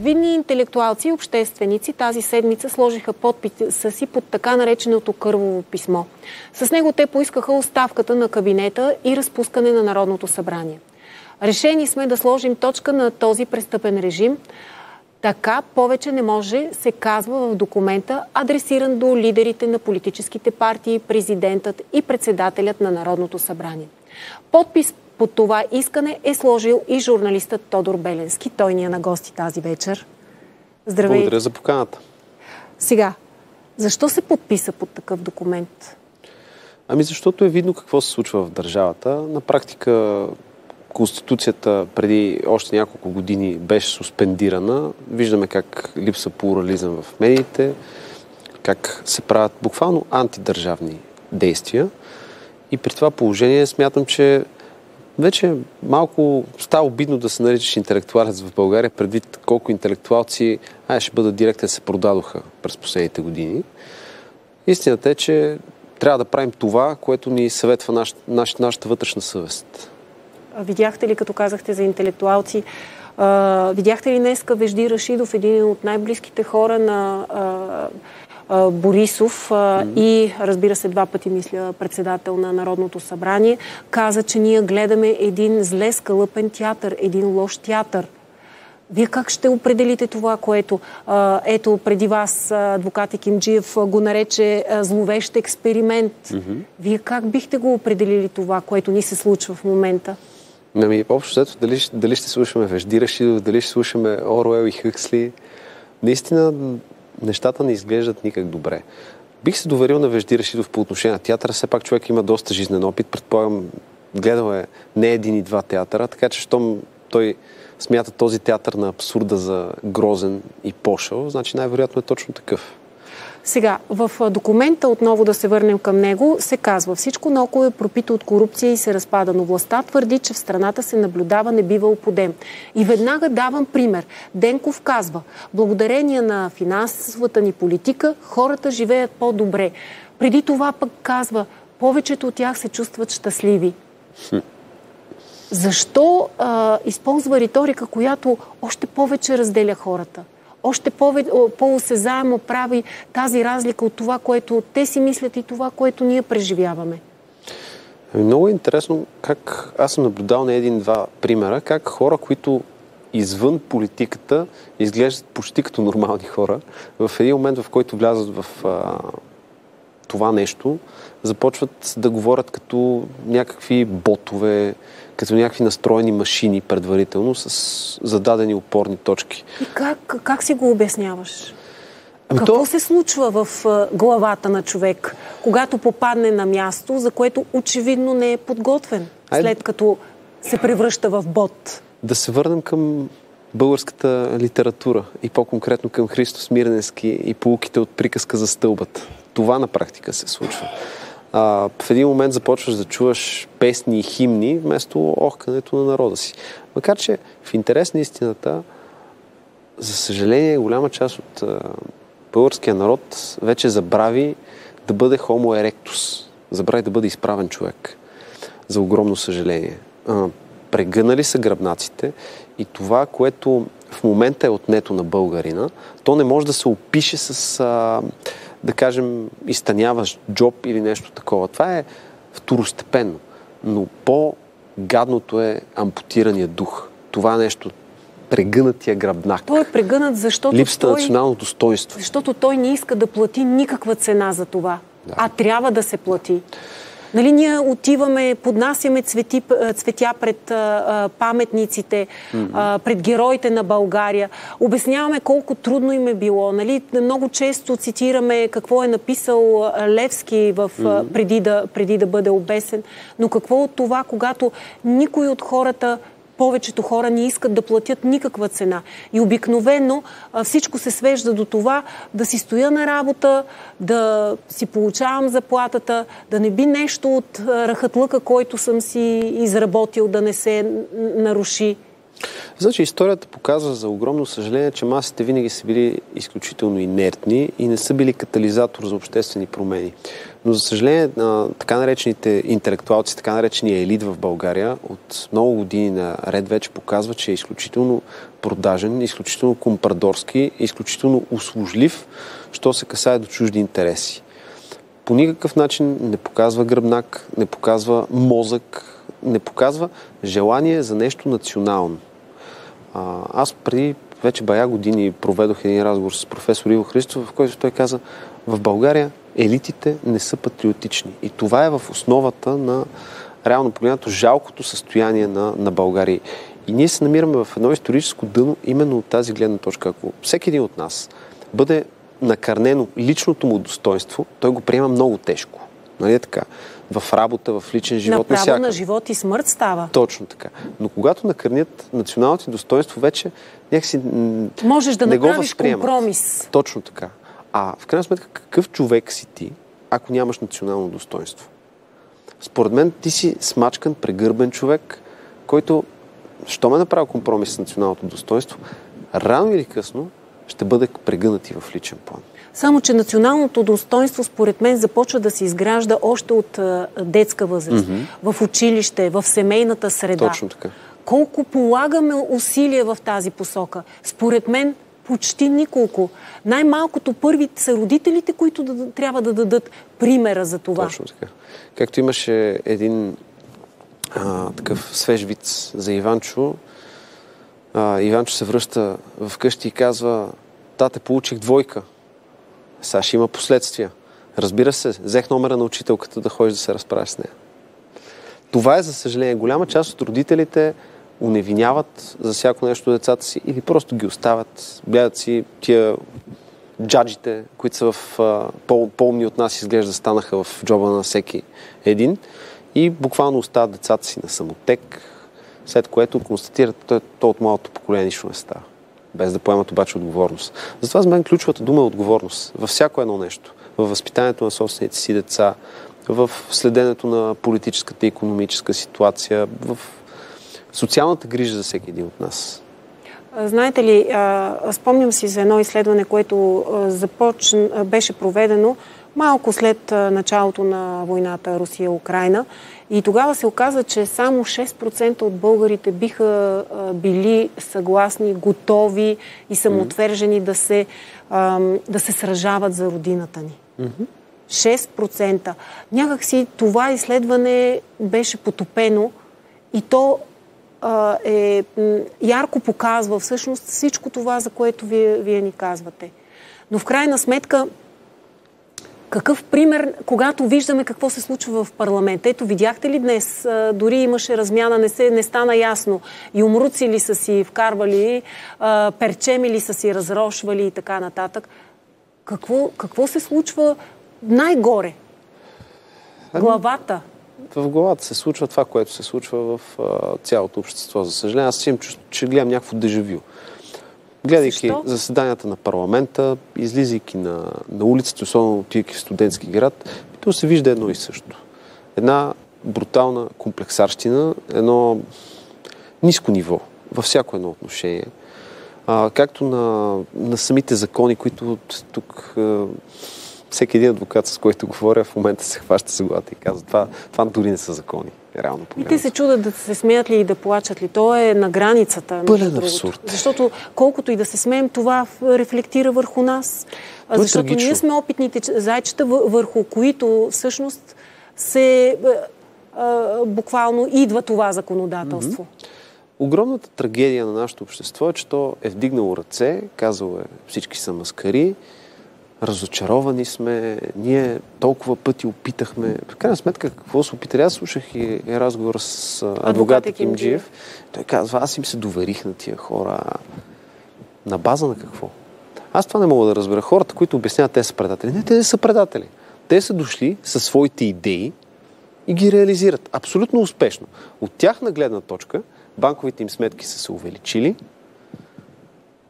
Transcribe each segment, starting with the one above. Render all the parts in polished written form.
Видни интелектуалци и общественици тази седмица сложиха подписа си под така нареченото Кърваво писмо. С него те поискаха оставката на кабинета и разпускане на Народното събрание. Решени сме да сложим точка на този престъпен режим. Така повече не може, се казва в документа, адресиран до лидерите на политическите партии, президентът и председателят на Народното събрание. Подпис под това искане е сложил и журналистът Тодор Беленски. Той ни е на гости тази вечер. Здравей! Благодаря за поканата. Сега, защо се подписа под такъв документ? Защото е видно какво се случва в държавата. На практика Конституцията преди още няколко години беше суспендирана. Виждаме как липсва плурализъм в медиите, как се правят буквално антидържавни действия. И при това положение смятам, че вече малко става обидно да се наричаш интелектуалец в България, предвид колко интелектуалци, ще бъда директен, се продадоха през последните години. Истината е, че трябва да правим това, което ни съветва нашата вътрешна съвест. Видяхте ли, като казахте за интелектуалци, видяхте ли днеска Вежди Рашидов, един от най-близките хора на Борисов и, разбира се, 2 пъти, мисля, председател на Народното събрание, каза, че ние гледаме един зле скалъпен театър, един лош театър. Вие как ще определите това, което ето преди вас адвокат Екимджиев го нарече зловещ експеримент? Вие как бихте го определили това, което ни се случва в момента? Общо взето, дали ще слушаме Вежди Рашидов, дали ще слушаме Оруел и Хъксли, наистина нещата не изглеждат никак добре. Бих се доверил на Вежди Рашидов по отношение на театъра. Все пак човек има доста жизнен опит. Предполагам, гледал е не един и 2 театъра, така че щом той смята този театър на абсурда за грозен и пошъл, значи най-вероятно е точно такъв. Сега, в документа, отново да се върнем към него, се казва: всичко наоколо е пропито от корупция и се разпада, но властта твърди, че в страната се наблюдава небивал подем. И веднага давам пример. Денков казва: благодарение на финансовата ни политика хората живеят по-добре. Преди това пък казва: повечето от тях се чувстват щастливи. Защо използва риторика, която още повече разделя хората? Още по-осезаемо прави тази разлика от това, което те си мислят и това, което ние преживяваме. Много е интересно как аз съм наблюдал на 1-2 примера, как хора, които извън политиката изглеждат почти като нормални хора, в един момент, в който влязат в това нещо, започват да говорят като някакви ботове, като някакви настроени машини предварително с зададени опорни точки. И как си го обясняваш? Какво се случва в главата на човек, когато попадне на място, за което очевидно не е подготвен, след като се превръща в бот? Да се върнем към българската литература и по-конкретно към Христо Смирненски и поуките от приказка за стълбата. Това на практика се случва. В един момент започваш да чуваш песни и химни вместо охкането на народа си. Макар че в интерес на истината, за съжаление, голяма част от българския народ вече забрави да бъде homo erectus. Забрави да бъде изправен човек. За огромно съжаление. Прегънали са гръбнаците и това, което в момента е отнето на българина, то не може да се опише с, да кажем, изтъняваш джоб или нещо такова. Това е второстепенно. Но по-гадното е ампутирания дух. Това нещо, прегънатия гръбнак. Той е прегънат, защото липсата на национално достоинство. Защото той не иска да плати никаква цена за това. Да. А трябва да се плати. Нали, ние отиваме, поднасяме цветя пред паметниците, пред героите на България. Обясняваме колко трудно им е било. Нали, много често цитираме какво е написал Левски преди да бъде обесен. Но какво от това, когато никой от хората, повечето хора не искат да платят никаква цена. И обикновено всичко се свежда до това да си стоя на работа, да си получавам заплатата, да не би нещо от рахатлъка, който съм си изработил, да не се наруши. Значи историята показва за огромно съжаление, че масите винаги са били изключително инертни и не са били катализатор за обществени промени. Но за съжаление, така наречените интелектуалци, така наречения елит в България от много години наред вече показва, че е изключително продажен, изключително компрадорски, изключително услужлив, що се касае до чужди интереси. По никакъв начин не показва гръбнак, не показва мозък, не показва желание за нещо национално. Аз преди вече бая години проведох един разговор с професор Иво Христов, в който той каза, в България елитите не са патриотични. И това е в основата на реално погледнато жалкото състояние на България. И ние се намираме в едно историческо дъно именно от тази гледна точка. Ако всеки един от нас бъде накърнено личното му достоинство, той го приема много тежко. Нали така? В работа, в личен живот, направо на живот и смърт става. Точно така. Но когато накърнят националното достоинство, вече някакси можеш да не го направиш възприемат. компромис. Точно така. А в крайна сметка, какъв човек си ти, ако нямаш национално достоинство? Според мен ти си смачкан, прегърбен човек, който, що ме направи компромис с националното достоинство, рано или късно ще бъде прегънат и в личен план. Само, че националното достоинство, според мен, започва да се изгражда още от детска възраст. В училище, в семейната среда. Точно така. Колко полагаме усилия в тази посока? Според мен, почти николко. Най-малкото първите са родителите, които трябва да дадат примера за това. Точно така. Както имаше един такъв свеж виц за Иванчо. Иванчо се връща вкъщи и казва: тате, получих двойка. Сега ще има последствия. Разбира се, взех номера на учителката да ходиш да се разправиш с нея. Това е, за съжаление, голяма част от родителите уневиняват за всяко нещо децата си или просто ги оставят. Гледат си тия джаджите, които са в по-умни от нас, изглежда, станаха в джоба на всеки един и буквално оставят децата си на самотек, след което констатират, то от малото поколение нищо не става. Без да поемат обаче отговорност. Затова за мен ключовата дума е отговорност. Във всяко едно нещо. Във възпитанието на собствените си деца, в следенето на политическата и икономическа ситуация, в социалната грижа за всеки един от нас. Знаете ли, спомням си за едно изследване, което беше проведено малко след началото на войната Русия-Украйна. И тогава се оказа, че само 6% от българите биха били съгласни, готови и самоотвержени да се сражават за родината ни. 6%. Някакси това изследване беше потопено и то ярко показва всъщност всичко това, за което вие ни казвате. Но в крайна сметка, какъв пример, когато виждаме какво се случва в парламента? Ето, видяхте ли днес? Дори имаше размяна, не стана ясно. Юмруци ли са си вкарвали, перчеми ли са си разрошвали и така нататък. Какво се случва най-горе? Главата. В главата се случва това, което се случва в цялото общество. За съжаление, аз имам чувство, че гледам някакво дежавю. Гледайки заседанията на парламента, излизайки на улицата, особено отивайки в студентски град, то се вижда едно и също. Една брутална комплексарщина, едно ниско ниво във всяко едно отношение. Както на самите закони, които тук всеки един адвокат, с който говоря, в момента се хваща за главата и казва: това дори не са закони. Реално и те се чудят да се смеят ли и да плачат ли. То е на границата. Пълен абсурд. Защото колкото и да се смеем, това рефлектира върху нас. Защото трагично. Ние сме опитните зайчета, върху които всъщност буквално идва това законодателство. Огромната трагедия на нашето общество е, че то е вдигнало ръце, казало е: всички са маскари, разочаровани сме, ние толкова пъти опитахме. В крайна сметка, какво се опитали? Аз слушах и разговор с адвоката Кимджиев. Той казва: аз им се доверих на тия хора. На база на какво? Аз това не мога да разбера. Хората, които обясняват, те са предатели. Не, те не са предатели. Те са дошли със своите идеи и ги реализират абсолютно успешно. От тяхна гледна точка, банковите им сметки са се увеличили.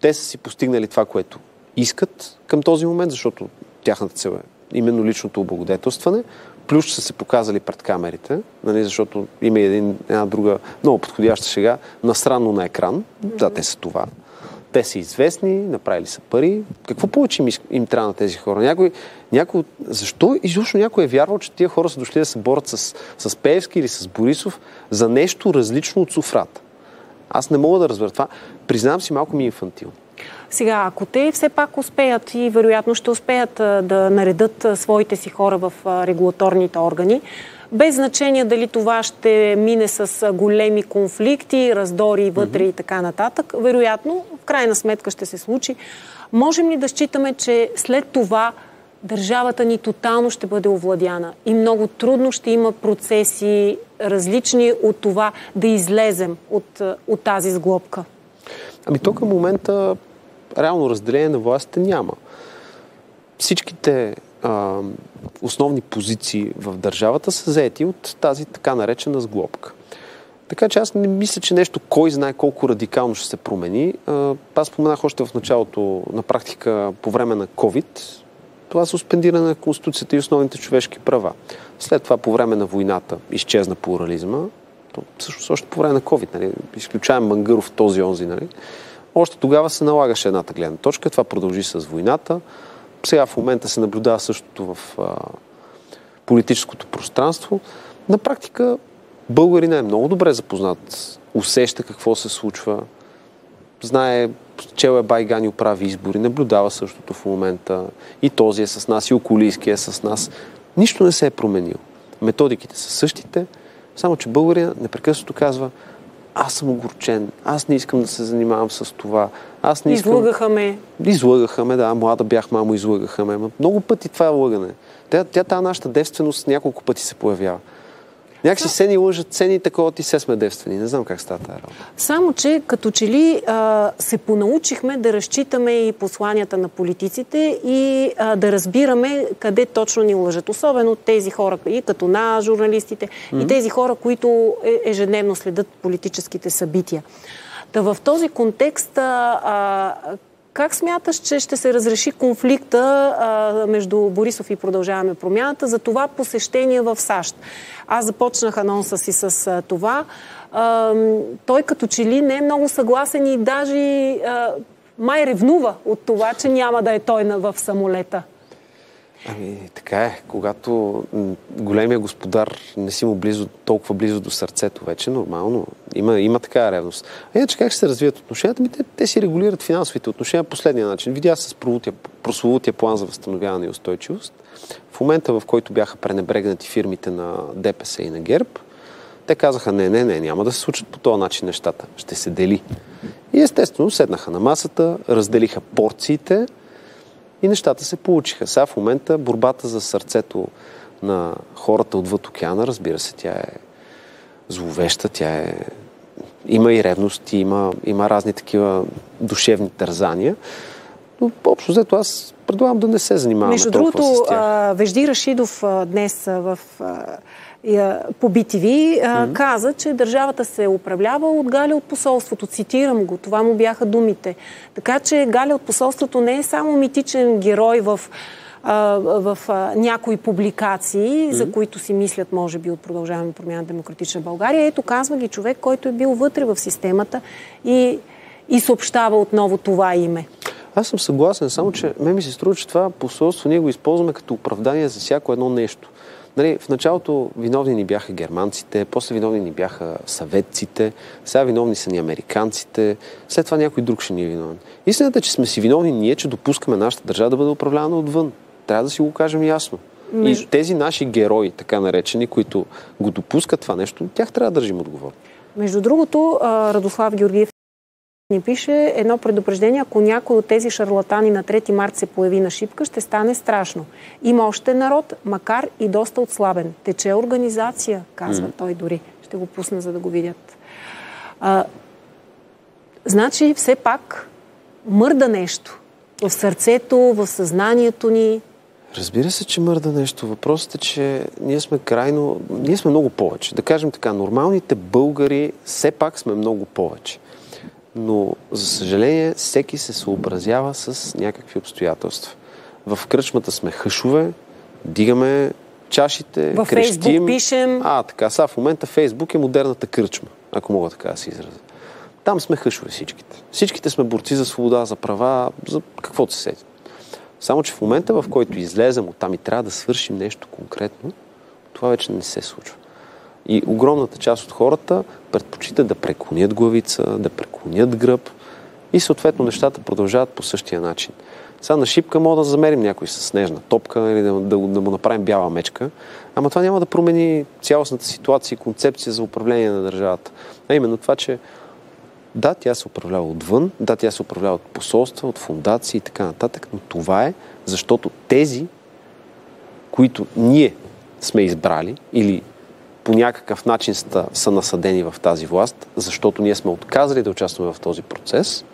Те са си постигнали това, което искат към този момент, защото тяхната цел е именно личното облагодетелстване, плюс са се показали пред камерите, нали, защото има една друга много подходяща шега, насрано на екран. Да, те са това. Те са известни, направили са пари. Какво повече им трябва на тези хора? Защо изобщо някой е вярвал, че тия хора са дошли да се борят с Пеевски или с Борисов за нещо различно от Софрата? Аз не мога да разбера това. Признавам си, малко ми е инфантилно. Сега, ако те все пак успеят и вероятно ще успеят да наредат своите си хора в регулаторните органи, без значение дали това ще мине с големи конфликти, раздори вътре и така нататък, вероятно, в крайна сметка ще се случи. Можем ли да считаме, че след това държавата ни тотално ще бъде овладяна и много трудно ще има процеси различни от това да излезем от тази сглобка? Ами то към момента реално разделение на властите няма. Всичките основни позиции в държавата са заети от тази така наречена сглобка. Така че аз не мисля, че нещо кой знае колко радикално ще се промени. Аз споменах още в началото, на практика по време на COVID, това суспендиране на Конституцията и основните човешки права. След това по време на войната изчезна плурализма. Всъщност още по време на COVID, нали, изключаем Мангаров този онзи, нали. Още тогава се налагаше едната гледна точка. Това продължи с войната. Сега в момента се наблюдава същото в политическото пространство. На практика българинът е много добре запознат. Усеща какво се случва. Знае, чел е Байгани, прави избори. Наблюдава същото в момента. И този е с нас, и Околийски е с нас. Нищо не се е променило. Методиките са същите, само че българинът непрекъснато казва: аз съм огорчен, аз не искам да се занимавам с това. Аз не искам... Излъгаха ме, да, млада бях, мамо, излъгаха ме. Много пъти това е лъгане. Тази нашата девственост няколко пъти се появява. Някакси се ни лъжат, цени такова, ти се сме девствени. Не знам как става тази работа. Само, че като че ли се понаучихме да разчитаме и посланията на политиците и да разбираме къде точно ни лъжат. Особено тези хора, и като журналистите, и тези хора, които ежедневно следят политическите събития. Та в този контекст как смяташ, че ще се разреши конфликта между Борисов и Продължаваме промяната за това посещение в САЩ? Аз започнах анонса си с това. Той като че ли не е много съгласен и даже май ревнува от това, че няма да е той в самолета. Ами, така е. Когато големия господар не си му толкова близо до сърцето вече, нормално. Има такава ревност. А иначе как ще се развият отношенията? Те си регулират финансовите отношения по последния начин. Видя с прословутия план за възстановяване и устойчивост. В момента, в който бяха пренебрегнати фирмите на ДПС и на ГЕРБ, те казаха: не, няма да се случат по този начин нещата. Ще се дели. И естествено седнаха на масата, разделиха порциите и нещата се получиха. Сега в момента борбата за сърцето на хората отвъд океана, разбира се, тя е зловеща, има и ревност, има разни такива душевни тързания. Но общо взето аз предлагам да не се занимаваме толкова с тях. Между другото, Вежди Рашидов днес по BTV каза, че държавата се управлява от Галя от посолството. Цитирам го. Това му бяха думите. Така че Галя от посолството не е само митичен герой в някои публикации, за които си мислят, може би, от Продължаваме промяна Демократична България. Ето, казва ги човек, който е бил вътре в системата и съобщава отново това име. Аз съм съгласен, само че мен ми се струва, че това посолство ние го използваме като оправдание за всяко едно нещо. Нали, в началото виновни ни бяха германците, после виновни ни бяха съветците, сега виновни са ни американците, след това някой друг ще ни е виновен. Истината е, че сме си виновни ние, че допускаме нашата държава да бъде управлявана отвън. Трябва да си го кажем ясно. И тези наши герои, така наречени, които го допускат това нещо, тях трябва да държим отговорно. Между другото, Радослав Георгиев ни пише едно предупреждение: ако някой от тези шарлатани на 3 март се появи на Шипка, ще стане страшно. Има още народ, макар и доста отслабен. Тече организация, казва той дори. Ще го пусна, за да го видят. Значи, все пак мърда нещо в сърцето, в съзнанието ни. Разбира се, че мърда нещо. Въпросът е, че ние сме много повече. Да кажем така, нормалните българи все пак сме много повече. Но, за съжаление, всеки се съобразява с някакви обстоятелства. В кръчмата сме хъшове, дигаме чашите, във крещим. Фейсбук пишем. Така, сега в момента Фейсбук е модерната кръчма, ако мога така да се изразя. Там сме хъшове всичките. Всичките сме борци за свобода, за права, за каквото се седи. Само, че в момента, в който излезем оттам и трябва да свършим нещо конкретно, това вече не се случва. И огромната част от хората предпочитат да преклонят главица, да преклонят гръб и съответно нещата продължават по същия начин. Сега на шипка мога да замерим някой с снежна топка или да му направим бяла мечка, ама това няма да промени цялостната ситуация и концепция за управление на държавата. А именно това, че да, тя се управлява отвън, да, тя се управлява от посолства, от фондации и така нататък, но това е защото тези, които ние сме избрали или по някакъв начин са насадени в тази власт, защото ние сме отказали да участваме в този процес,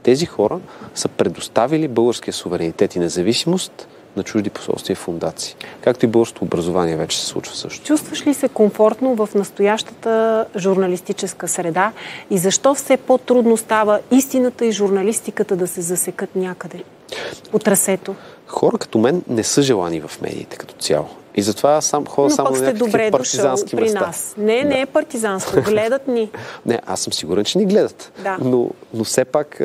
тези хора са предоставили българския суверенитет и независимост на чужди посолства и фондации. Както и българското образование вече се случва също. Чувстваш ли се комфортно в настоящата журналистическа среда и защо все по-трудно става истината и журналистиката да се засекат някъде от трасето? Хора като мен не са желани в медиите като цяло. И затова аз ходя само на някакви партизански места. При нас. Не е партизанско. Гледат ни. Не, аз съм сигурен, че ни гледат. Да. Но все пак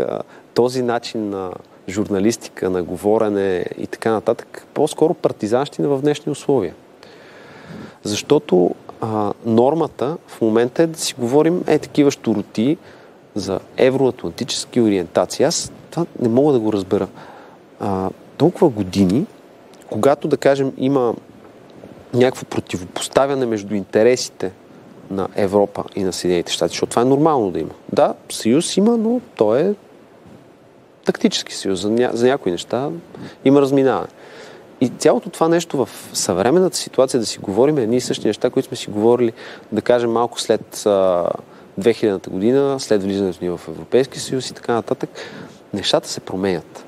този начин на журналистика, на говорене и така нататък, по-скоро партизанщина в днешни условия. Защото нормата в момента е да си говорим такива щуроти за евроатлантически ориентации. Аз това не мога да го разбера. Толкова години, когато, да кажем, има някакво противопоставяне между интересите на Европа и на Съединените щати, защото това е нормално да има. Да, съюз има, но той е тактически съюз. За някои неща има разминаване. И цялото това нещо в съвременната ситуация да си говорим едни и същи неща, които сме си говорили, да кажем, малко след 2000-та година, след влизането ни в Европейския съюз и така нататък, нещата се променят.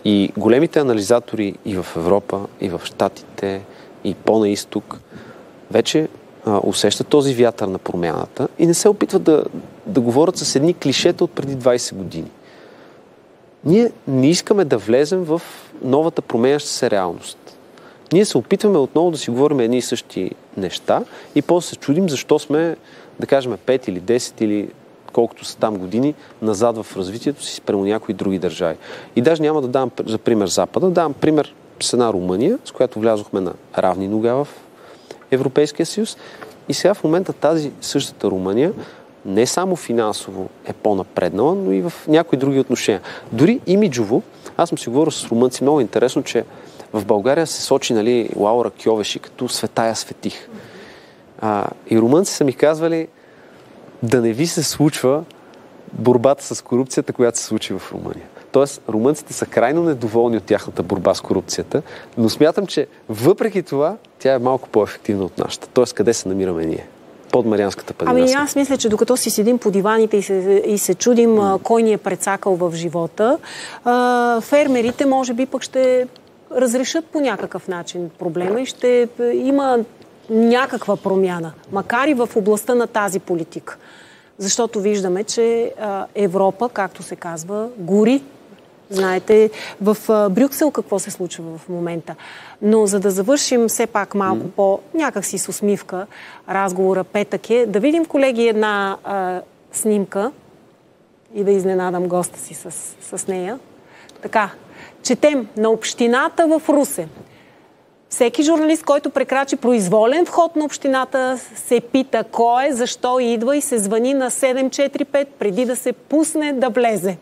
И големите анализатори и в Европа, и в Щатите, и по-на изток, вече усещат този вятър на промяната и не се опитват да говорят с едни клишета от преди 20 години. Ние не искаме да влезем в новата променяща се реалност. Ние се опитваме отново да си говорим едни и същи неща и после се чудим защо сме, да кажем, 5 или 10 или колкото са там години назад в развитието си спрямо някои други държави. И даже няма да давам за пример Запада, давам пример с една Румъния, с която влязохме на равни нога в Европейския съюз. И сега в момента тази същата Румъния не само финансово е по-напреднала, но и в някои други отношения. Дори имиджово, аз съм си говорил с румънци, много интересно, че в България се сочи Лаура Кьовеши като светая светих. И румънци са ми казвали да не ви се случва борбата с корупцията, която се случи в Румъния. Тоест, румънците са крайно недоволни от тяхната борба с корупцията, но смятам, че въпреки това тя е малко по-ефективна от нашата. Тоест, къде се намираме ние? Под Марианската падина. Аз мисля, че докато си седим по диваните и се чудим кой ни е прецакал в живота, фермерите може би пък ще разрешат по някакъв начин проблема и ще има някаква промяна, макар и в областта на тази политика. Защото виждаме, че Европа, както се казва, гори. Знаете, в Брюксел какво се случва в момента. Но за да завършим все пак малко някак си с усмивка разговора, петък е, да видим, колеги, една снимка и да изненадам госта си с нея. Така, четем на общината в Русе. Всеки журналист, който прекрачи произволен вход на общината, се пита кой е, защо идва и се звъни на 745 преди да се пусне да влезе.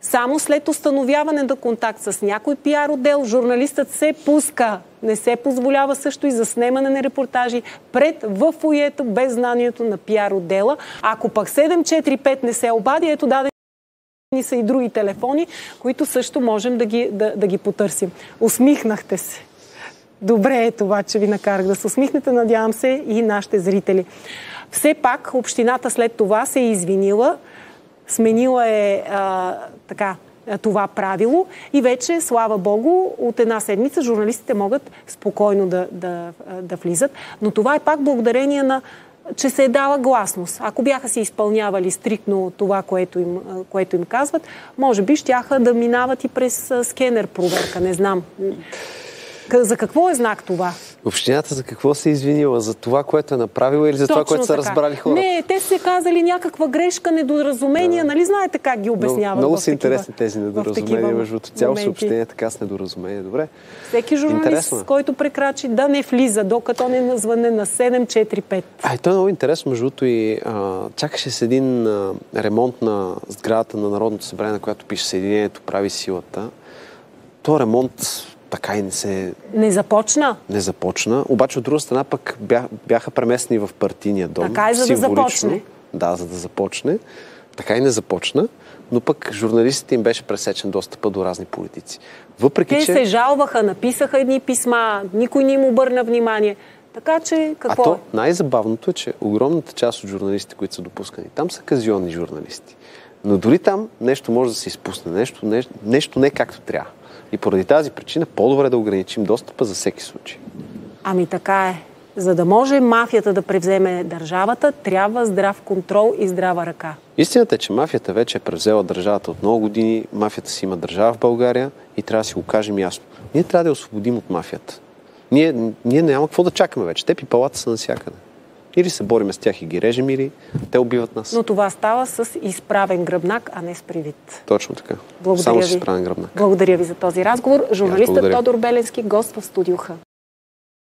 Само след установяване на контакт с някой пиар отдел, журналистът се пуска. Не се позволява също и заснемане на репортажи в фоието без знанието на пиар отдела. Ако пък 745 не се обади, ето дадени са и други телефони, които също можем да ги потърсим. Усмихнахте се. Добре е това, че ви накарах да се усмихнете, надявам се и нашите зрители. Все пак общината след това се е извинила, сменила е това правило и вече, слава Богу, от една седмица журналистите могат спокойно да влизат. Но това е пак благодарение на, че се е дала гласност. Ако бяха си изпълнявали стриктно това, което им казват, може би щяха да минават и през скенер проверка, не знам. За какво е знак това? Общината за какво се е извинила? За това, което е направила или за това, което са разбрали хората? Не, те са казали някаква грешка, недоразумение. Нали знаете как ги обясняват? Много са интересни тези недоразумения. Между цяло съобщение така с недоразумение. Добре. Всеки журналист, който прекрачи, да не влиза, докато не назване на 745. То е много интересно. Между другото и чакаше с един ремонт на сградата на Народното събрание, на която пише Съединението прави силата. То ремонт така и не започна. Не започна. Обаче от друга страна пък бяха преместени в партийния дом. Така и за да започне. Да, за да започне. Така и не започна. Но пък журналистите им беше пресечен достъпа до разни политици. Въпреки, те се жалваха, написаха едни писма, никой не им обърна внимание. Така че какво най-забавното е, че огромната част от журналистите, които са допускани там, са казионни журналисти. Но дори там нещо може да се изпусне. Нещо не както трябва. И поради тази причина по-добре да ограничим достъпа за всеки случай. Ами така е. За да може мафията да превземе държавата, трябва здрав контрол и здрава ръка. Истината е, че мафията вече е превзела държавата от много години. Мафията си има държава в България и трябва да си го кажем ясно. Ние трябва да я освободим от мафията. Ние няма какво да чакаме вече. Те пипалата са навсякъде. Или се бориме с тях и ги режем, или те убиват нас. Но това става с изправен гръбнак, а не с привид. Точно така. Благодаря Само ви. с изправен гръбнак. Благодаря ви за този разговор. Журналистът Тодор Беленски, гост в Студио Х.